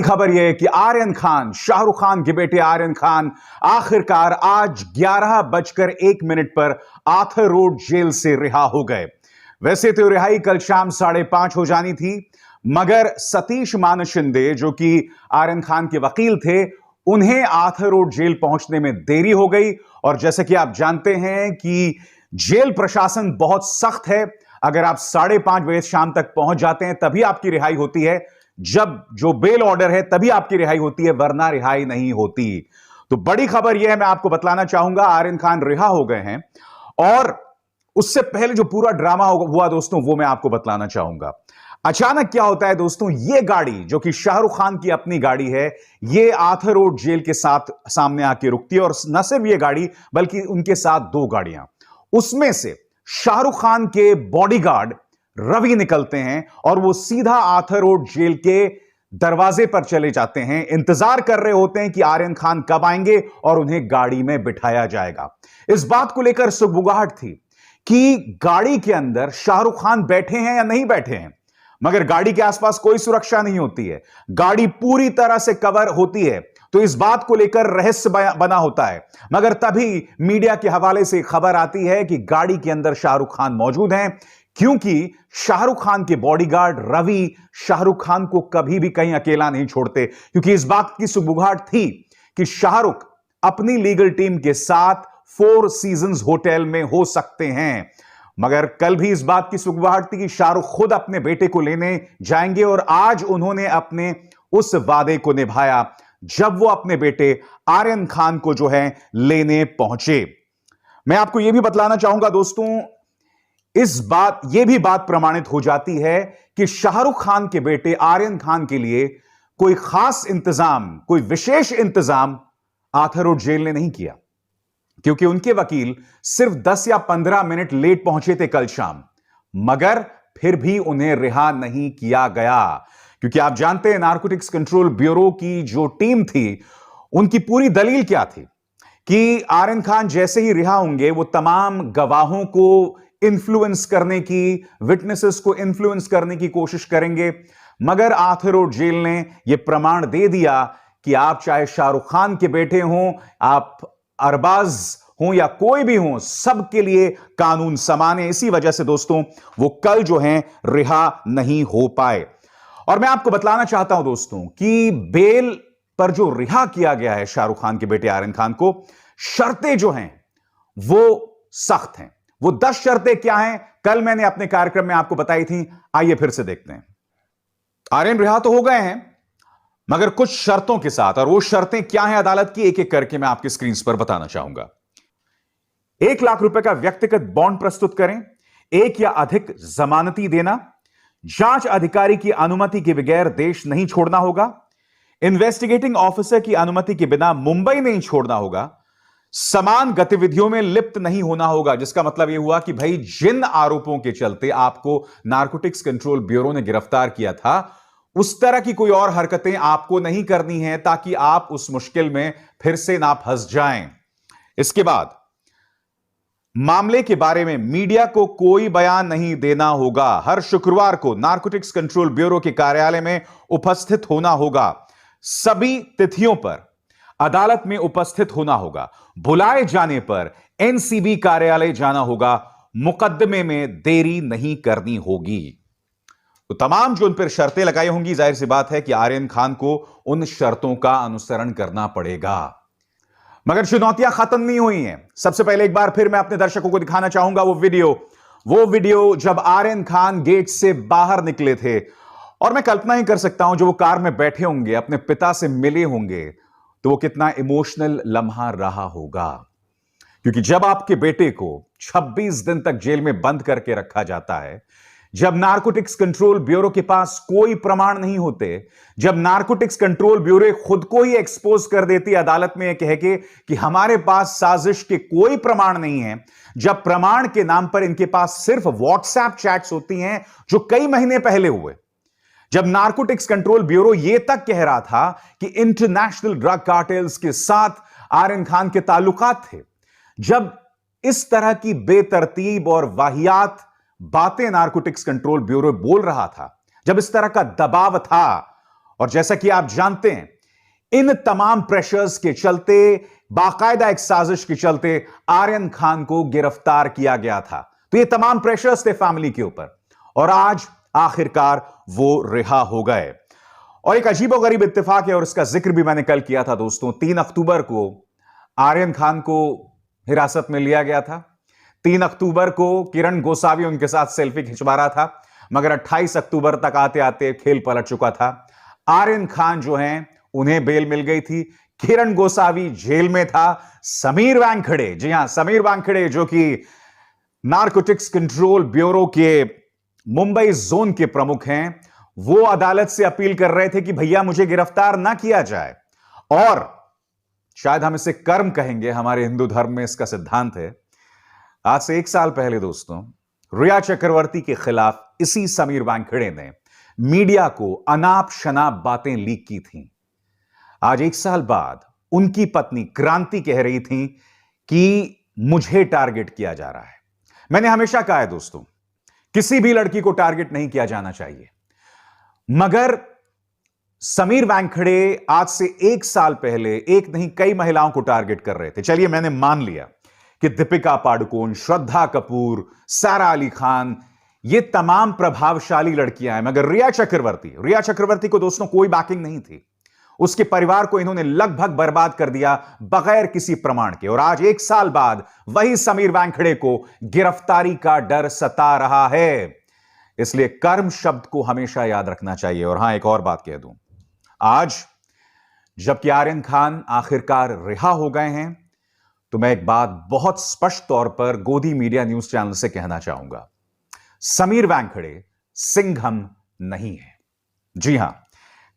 खबर यह है कि आर्यन खान, शाहरुख खान के बेटे आर्यन खान आखिरकार आज 11:01 पर आर्थर रोड जेल से रिहा हो गए। वैसे तो रिहाई कल शाम 5:30 हो जानी थी, मगर सतीश मानशिंदे जो कि आर्यन खान के वकील थे, उन्हें आर्थर रोड जेल पहुंचने में देरी हो गई। और जैसे कि आप जानते हैं कि जेल प्रशासन बहुत सख्त है। अगर आप 5:30 बजे शाम तक पहुंच जाते हैं तभी आपकी रिहाई होती है। जब जो बेल ऑर्डर है तभी आपकी रिहाई होती है, वरना रिहाई नहीं होती। तो बड़ी खबर यह है, मैं आपको बतलाना चाहूंगा, आर्यन खान रिहा हो गए हैं। और उससे पहले जो पूरा ड्रामा हुआ दोस्तों, वो मैं आपको बतलाना चाहूंगा। अचानक क्या होता है दोस्तों, यह गाड़ी जो कि शाहरुख खान की अपनी गाड़ी है, यह आर्थर रोड जेल के साथ सामने आके रुकती है। और न सिर्फ यह गाड़ी बल्कि उनके साथ 2 गाड़ियां, उसमें से शाहरुख खान के बॉडीगार्ड रवि निकलते हैं और वो सीधा आर्थर रोड जेल के दरवाजे पर चले जाते हैं। इंतजार कर रहे होते हैं कि आर्यन खान कब आएंगे और उन्हें गाड़ी में बिठाया जाएगा। इस बात को लेकर सुगबुगाहट थी कि गाड़ी के अंदर शाहरुख खान बैठे हैं या नहीं बैठे हैं, मगर गाड़ी के आसपास कोई सुरक्षा नहीं होती है, गाड़ी पूरी तरह से कवर होती है। तो इस बात को लेकर रहस्य बना होता है। मगर तभी मीडिया के हवाले से खबर आती है कि गाड़ी के अंदर शाहरुख खान मौजूद हैं, क्योंकि शाहरुख खान के बॉडीगार्ड रवि शाहरुख खान को कभी भी कहीं अकेला नहीं छोड़ते। क्योंकि इस बात की सुगबुगाहट थी कि शाहरुख अपनी लीगल टीम के साथ 4 सीजन्स होटल में हो सकते हैं। मगर कल भी इस बात की सुगबुगाहट थी कि शाहरुख खुद अपने बेटे को लेने जाएंगे, और आज उन्होंने अपने उस वादे को निभाया जब वो अपने बेटे आर्यन खान को जो है लेने पहुंचे। मैं आपको यह भी बतलाना चाहूंगा दोस्तों, यह भी बात प्रमाणित हो जाती है कि शाहरुख खान के बेटे आर्यन खान के लिए कोई खास इंतजाम, कोई विशेष इंतजाम आर्थर रोड जेल ने नहीं किया, क्योंकि उनके वकील सिर्फ 10 या 15 मिनट लेट पहुंचे थे कल शाम। मगर फिर भी उन्हें रिहा नहीं किया गया, क्योंकि आप जानते हैं नारकोटिक्स कंट्रोल ब्यूरो की जो टीम थी, उनकी पूरी दलील क्या थी कि आर्यन खान जैसे ही रिहा होंगे वो तमाम गवाहों को इन्फ्लुएंस करने की, विटनेसेस को इन्फ्लुएंस करने की कोशिश करेंगे। मगर आर्थर रोड जेल ने यह प्रमाण दे दिया कि आप चाहे शाहरुख खान के बेटे हों, आप अरबाज हों या कोई भी हो, सबके लिए कानून समान है। इसी वजह से दोस्तों वो कल जो हैं रिहा नहीं हो पाए। और मैं आपको बतलाना चाहता हूं दोस्तों कि बेल पर जो रिहा किया गया है शाहरुख खान के बेटे आर्यन खान को, शर्तें जो हैं वो सख्त हैं। वो 10 शर्तें क्या हैं, कल मैंने अपने कार्यक्रम में आपको बताई थी। आइए फिर से देखते हैं। आर्यन रिहा तो हो गए हैं, मगर कुछ शर्तों के साथ। और वो शर्तें क्या हैं अदालत की, एक एक करके मैं आपकी स्क्रीन पर बताना चाहूंगा। 1 लाख रुपए का व्यक्तिगत बॉन्ड प्रस्तुत करें, 1 या अधिक जमानती देना, जांच अधिकारी की अनुमति के बगैर देश नहीं छोड़ना होगा, इन्वेस्टिगेटिंग ऑफिसर की अनुमति के बिना मुंबई नहीं छोड़ना होगा, समान गतिविधियों में लिप्त नहीं होना होगा। जिसका मतलब यह हुआ कि भाई जिन आरोपों के चलते आपको नारकोटिक्स कंट्रोल ब्यूरो ने गिरफ्तार किया था, उस तरह की कोई और हरकतें आपको नहीं करनी है, ताकि आप उस मुश्किल में फिर से ना फंस जाएं। इसके बाद मामले के बारे में मीडिया को कोई बयान नहीं देना होगा। हर शुक्रवार को नारकोटिक्स कंट्रोल ब्यूरो के कार्यालय में उपस्थित होना होगा। सभी तिथियों पर अदालत में उपस्थित होना होगा। बुलाए जाने पर एनसीबी कार्यालय जाना होगा। मुकदमे में देरी नहीं करनी होगी। तो तमाम जो उन पर शर्तें लगाई होंगी, जाहिर सी बात है कि आर्यन खान को उन शर्तों का अनुसरण करना पड़ेगा। मगर चुनौतियां खत्म नहीं हुई हैं। सबसे पहले एक बार फिर मैं अपने दर्शकों को दिखाना चाहूंगा वो वीडियो जब आर्यन खान गेट से बाहर निकले थे। और मैं कल्पना ही कर सकता हूं जो वो कार में बैठे होंगे, अपने पिता से मिले होंगे, तो वो कितना इमोशनल लम्हा रहा होगा। क्योंकि जब आपके बेटे को 26 दिन तक जेल में बंद करके रखा जाता है, जब नारकोटिक्स कंट्रोल ब्यूरो के पास कोई प्रमाण नहीं होते, जब नारकोटिक्स कंट्रोल ब्यूरो खुद को ही एक्सपोज कर देती है अदालत में कह के कि हमारे पास साजिश के कोई प्रमाण नहीं है, जब प्रमाण के नाम पर इनके पास सिर्फ व्हाट्सएप चैट्स होती हैं जो कई महीने पहले हुए, जब नारकोटिक्स कंट्रोल ब्यूरो यह तक कह रहा था कि इंटरनेशनल ड्रग कार्टेल्स के साथ आर्यन खान के ताल्लुकात थे, जब इस तरह की बेतरतीब और वाहियात बातें नारकोटिक्स कंट्रोल ब्यूरो बोल रहा था, जब इस तरह का दबाव था, और जैसा कि आप जानते हैं, इन तमाम प्रेशर्स के चलते, बाकायदा एक साजिश के चलते आर्यन खान को गिरफ्तार किया गया था। तो ये तमाम प्रेशर्स थे फैमिली के ऊपर, और आज आखिरकार वो रिहा हो गए। और एक अजीबोगरीब इत्तेफाक है, और इसका जिक्र भी मैंने कल किया था दोस्तों। 3 अक्टूबर को आर्यन खान को हिरासत में लिया गया था। 3 अक्टूबर को किरण गोसावी उनके साथ सेल्फी खिंचवा रहा था, मगर 28 अक्टूबर तक आते आते खेल पलट चुका था। आर्यन खान जो हैं, उन्हें बेल मिल गई थी। किरण गोसावी जेल में था। समीर वानखेड़े, जी हां, समीर वानखेड़े, जो कि नारकोटिक्स कंट्रोल ब्यूरो के मुंबई जोन के प्रमुख हैं, वो अदालत से अपील कर रहे थे कि भैया मुझे गिरफ्तार ना किया जाए। और शायद हम इसे कर्म कहेंगे, हमारे हिंदू धर्म में इसका सिद्धांत है। आज से 1 साल पहले दोस्तों, रिया चक्रवर्ती के खिलाफ इसी समीर वानखेड़े ने मीडिया को अनाप शनाप बातें लीक की थीं। आज 1 साल बाद उनकी पत्नी क्रांति कह रही थी कि मुझे टारगेट किया जा रहा है। मैंने हमेशा कहा है दोस्तों, किसी भी लड़की को टारगेट नहीं किया जाना चाहिए, मगर समीर वानखेड़े आज से 1 साल पहले एक नहीं कई महिलाओं को टारगेट कर रहे थे। चलिए, मैंने मान लिया कि दीपिका पादुकोण, श्रद्धा कपूर, सारा अली खान, ये तमाम प्रभावशाली लड़कियां हैं, मगर रिया चक्रवर्ती को दोस्तों कोई बैकिंग नहीं थी। उसके परिवार को इन्होंने लगभग बर्बाद कर दिया बगैर किसी प्रमाण के। और आज 1 साल बाद वही समीर वानखेड़े को गिरफ्तारी का डर सता रहा है। इसलिए कर्म शब्द को हमेशा याद रखना चाहिए। और हां, एक और बात कह दूं, आज जबकि आर्यन खान आखिरकार रिहा हो गए हैं, तो मैं एक बात बहुत स्पष्ट तौर पर गोदी मीडिया न्यूज चैनल से कहना चाहूंगा, समीर वानखेड़े सिंघम नहीं है। जी हां,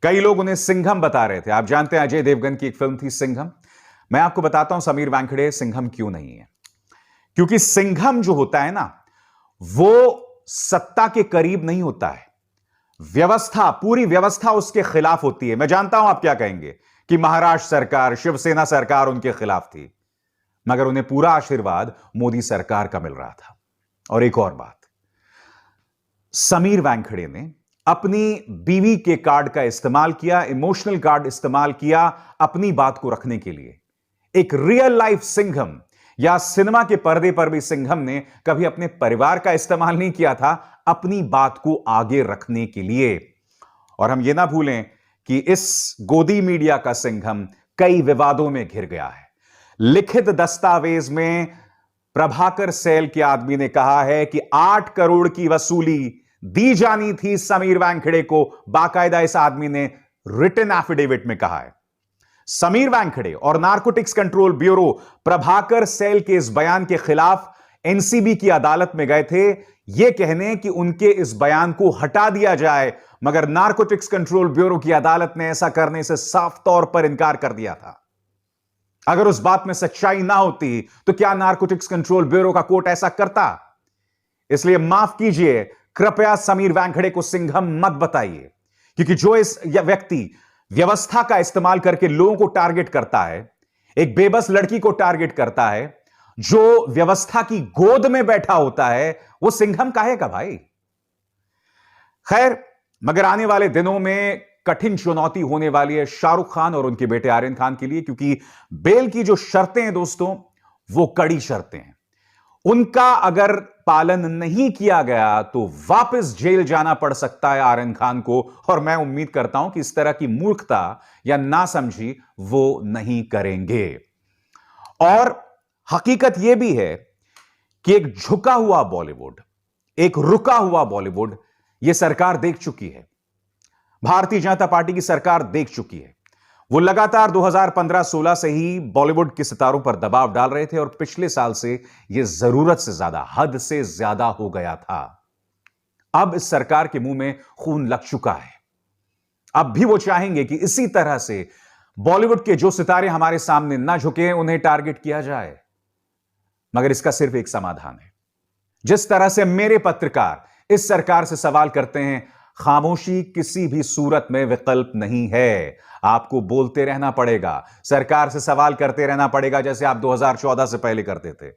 कई लोग उन्हें सिंघम बता रहे थे। आप जानते हैं अजय देवगन की एक फिल्म थी सिंघम। मैं आपको बताता हूं समीर वानखेड़े सिंघम क्यों नहीं है। क्योंकि सिंघम जो होता है ना, वो सत्ता के करीब नहीं होता है। व्यवस्था, पूरी व्यवस्था उसके खिलाफ होती है। मैं जानता हूं आप क्या कहेंगे कि महाराष्ट्र सरकार, शिवसेना सरकार उनके खिलाफ थी, मगर उन्हें पूरा आशीर्वाद मोदी सरकार का मिल रहा था। और एक और बात, समीर वानखेड़े ने अपनी बीवी के कार्ड का इस्तेमाल किया, इमोशनल कार्ड इस्तेमाल किया अपनी बात को रखने के लिए। एक रियल लाइफ सिंघम या सिनेमा के पर्दे पर भी सिंघम ने कभी अपने परिवार का इस्तेमाल नहीं किया था अपनी बात को आगे रखने के लिए। और हम यह ना भूलें कि इस गोदी मीडिया का सिंघम कई विवादों में घिर गया है। लिखित दस्तावेज में प्रभाकर सेल के आदमी ने कहा है कि 8 करोड़ की वसूली दी जानी थी समीर वानखेड़े को। बाकायदा इस आदमी ने रिटन एफिडेविट में कहा है। समीर वानखेड़े और narcotics control bureau Prabhakar Sail के इस बयान के खिलाफ एनसीबी की अदालत में गए थे, यह कहने कि उनके इस बयान को हटा दिया जाए, मगर नारकोटिक्स कंट्रोल ब्यूरो की अदालत ने ऐसा करने से साफ तौर पर इनकार कर दिया था। अगर उस बात में सच्चाई ना होती तो क्या नारकोटिक्स कंट्रोल ब्यूरो का कोर्ट ऐसा करता? इसलिए माफ कीजिए, कृपया समीर वानखेड़े को सिंघम मत बताइए, क्योंकि जो इस व्यक्ति व्यवस्था का इस्तेमाल करके लोगों को टारगेट करता है, एक बेबस लड़की को टारगेट करता है, जो व्यवस्था की गोद में बैठा होता है, वो सिंघम काहे का भाई? खैर, मगर आने वाले दिनों में कठिन चुनौती होने वाली है शाहरुख खान और उनके बेटे आर्यन खान के लिए, क्योंकि बेल की जो शर्तें हैं दोस्तों, वो कड़ी शर्तें हैं। उनका अगर पालन नहीं किया गया तो वापस जेल जाना पड़ सकता है आर्यन खान को। और मैं उम्मीद करता हूं कि इस तरह की मूर्खता या नासमझी वो नहीं करेंगे। और हकीकत यह भी है कि एक झुका हुआ बॉलीवुड, एक रुका हुआ बॉलीवुड, यह सरकार देख चुकी है। भारतीय जनता पार्टी की सरकार देख चुकी है। वो लगातार 2015-16 से ही बॉलीवुड के सितारों पर दबाव डाल रहे थे, और पिछले साल से यह जरूरत से ज्यादा, हद से ज्यादा हो गया था। अब इस सरकार के मुंह में खून लग चुका है। अब भी वो चाहेंगे कि इसी तरह से बॉलीवुड के जो सितारे हमारे सामने ना झुके, उन्हें टारगेट किया जाए। मगर इसका सिर्फ एक समाधान है। जिस तरह से मेरे पत्रकार इस सरकार से सवाल करते हैं, खामोशी किसी भी सूरत में विकल्प नहीं है। आपको बोलते रहना पड़ेगा, सरकार से सवाल करते रहना पड़ेगा, जैसे आप 2014 से पहले करते थे।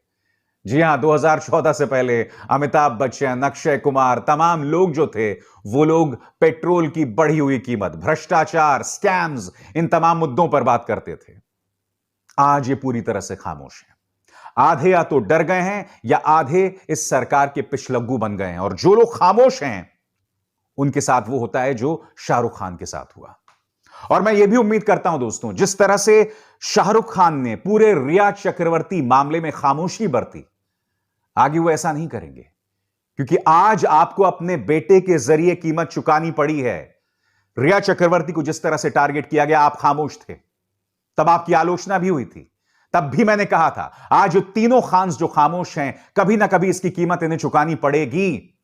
जी हां, 2014 से पहले अमिताभ बच्चन, अक्षय कुमार, तमाम लोग जो थे, वो लोग पेट्रोल की बढ़ी हुई कीमत, भ्रष्टाचार, स्कैम्स, इन तमाम मुद्दों पर बात करते थे। आज ये पूरी तरह से खामोश है। आधे या तो डर गए हैं या आधे इस सरकार के पिछलग्गू बन गए हैं। और जो लोग खामोश हैं, उनके साथ वो होता है जो शाहरुख खान के साथ हुआ। और मैं ये भी उम्मीद करता हूं दोस्तों, जिस तरह से शाहरुख खान ने पूरे रिया चक्रवर्ती मामले में खामोशी बरती, आगे वो ऐसा नहीं करेंगे। क्योंकि आज आपको अपने बेटे के जरिए कीमत चुकानी पड़ी है। रिया चक्रवर्ती को जिस तरह से टारगेट किया गया, आप खामोश थे, तब आपकी आलोचना भी हुई थी। तब भी मैंने कहा था, आज तीनों खान्स जो खामोश हैं, कभी ना कभी इसकी कीमत इन्हें चुकानी पड़ेगी।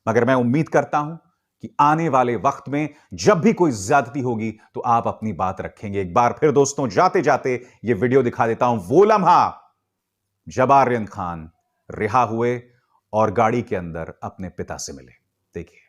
मगर मैं उम्मीद करता हूं कि आने वाले वक्त में जब भी कोई ज्यादती होगी तो आप अपनी बात रखेंगे। एक बार फिर दोस्तों, जाते जाते ये वीडियो दिखा देता हूं, वो लम्हा जब आर्यन खान रिहा हुए और गाड़ी के अंदर अपने पिता से मिले। देखिए।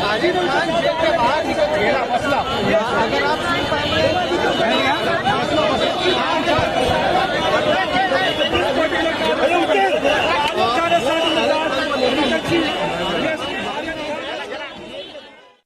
आजिम खान जेल के बाहर निकल गया मसला। अगर आप